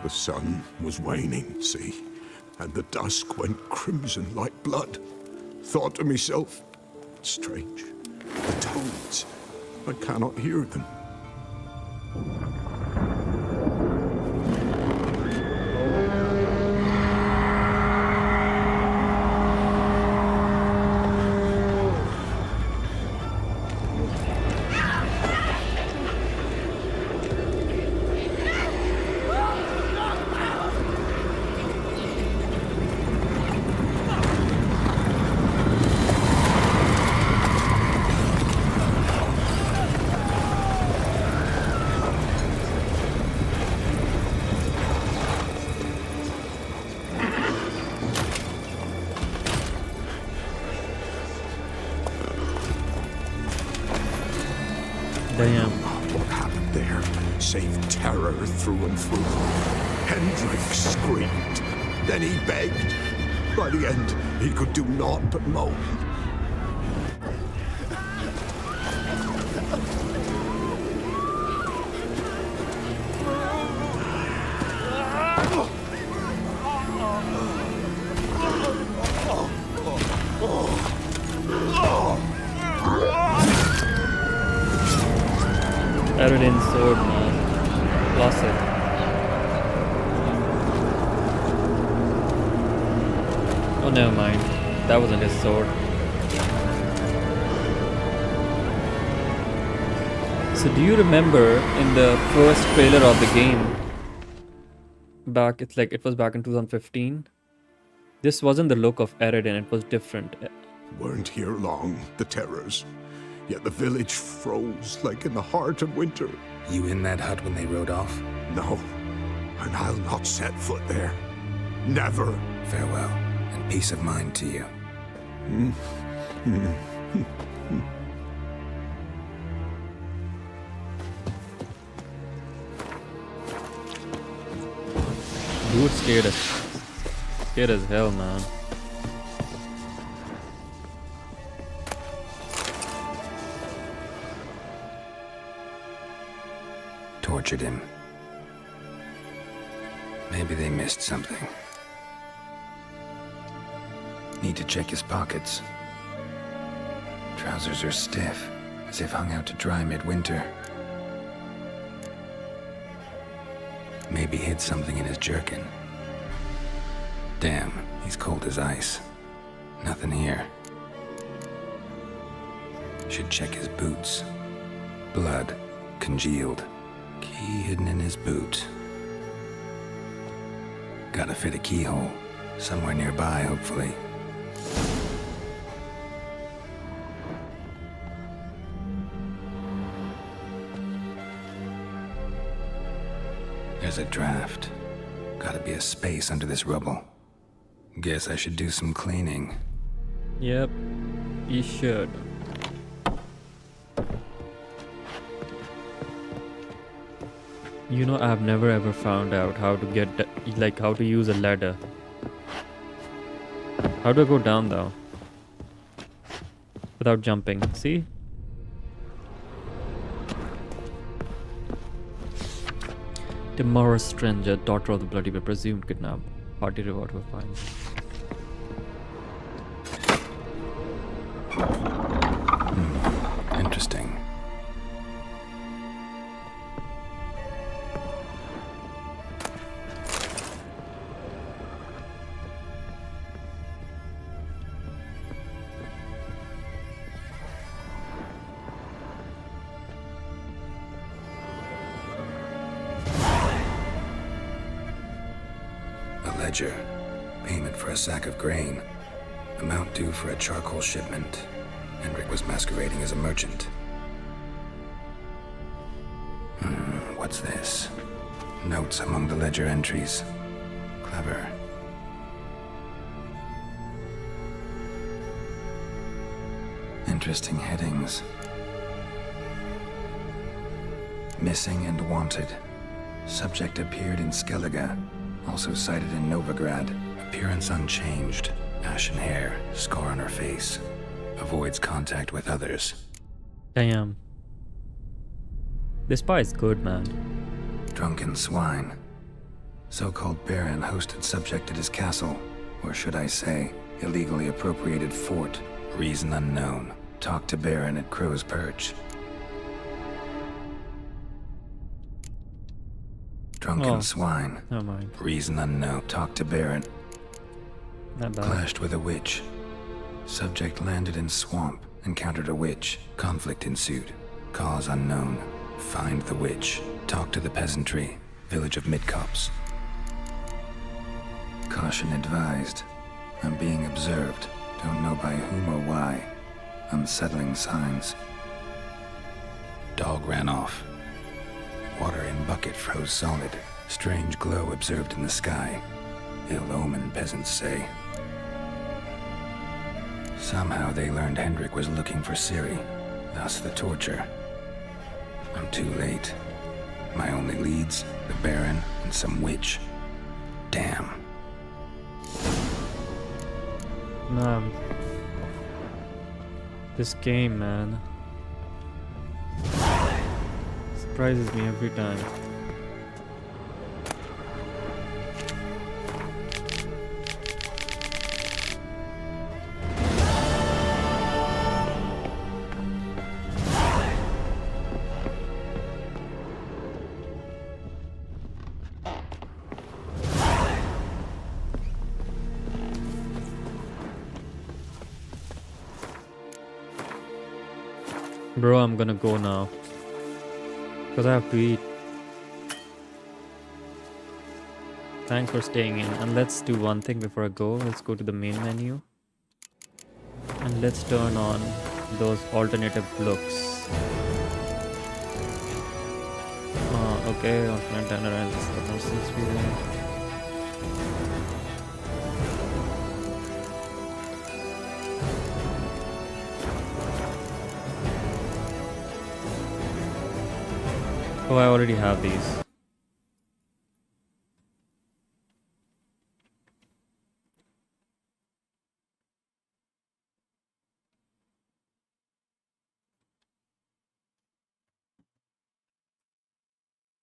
The sun was waning, see? And the dusk went crimson like blood. Thought to myself, strange. The toads. I cannot hear them. Damn. What happened there? Save terror through and through. Hendrik screamed. Then he begged. By the end, he could do naught but moan. Eredin's sword, man. Lost it. Oh, never mind. That wasn't his sword. So do you remember in the first trailer of the game, it was back in 2015, this wasn't the look of Eredin, it was different. Weren't here long, the terrors. Yet the village froze like in the heart of winter. You in that hut when they rode off? No, and I'll not set foot there. Never. Farewell, and peace of mind to you. Dude scared as hell, man. Tortured him. Maybe they missed something. Need to check his pockets. Trousers are stiff, as if hung out to dry midwinter. Maybe hid something in his jerkin. Damn, he's cold as ice. Nothing here. Should check his boots. Blood, congealed. Key hidden in his boot. Gotta fit a keyhole. Somewhere nearby, hopefully. There's a draft. Gotta be a space under this rubble. Guess I should do some cleaning. Yep, you should. You know, I've never ever found out how to get, how to use a ladder. How do I go down though? Without jumping, see? Tomorrow stranger, daughter of the bloody but presumed kidnapped. Party reward for fine. Interesting. A ledger. Payment for a sack of grain. Amount due for a charcoal shipment. Hendrik was masquerading as a merchant. What's this? Notes among the ledger entries. Clever. Interesting headings. Missing and wanted. Subject appeared in Skellige. Also cited in Novigrad. Appearance unchanged. Ashen hair. Scar on her face. Avoids contact with others. Damn. This spy is good, man. Drunken swine. So-called Baron hosted subject at his castle. Or should I say, illegally appropriated fort. Reason unknown. Talk to Baron at Crow's Perch. Drunken swine. Never mind. Reason unknown. Talk to Baron. Not bad. Clashed with a witch. Subject landed in swamp. Encountered a witch. Conflict ensued. Cause unknown. Find the witch. Talk to the peasantry. Village of Midcopse. Caution advised. I'm being observed. Don't know by whom or why. Unsettling signs. Dog ran off. Water in bucket froze solid. Strange glow observed in the sky. Ill omen, peasants say. Somehow they learned Hendrik was looking for Ciri. Thus the torture. I'm too late. My only leads, the Baron and some witch. Damn. Man. This game, man. Surprises me every time. Bro, I'm gonna go now. Because I have to eat. Thanks for staying in. And let's do one thing before I go. Let's go to the main menu. And let's turn on those alternative looks. Okay, alternate turner and the person experience. Oh, I already have these.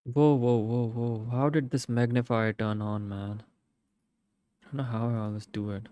Whoa, whoa, whoa, whoa. How did this magnifier turn on, man? I don't know how I always do it.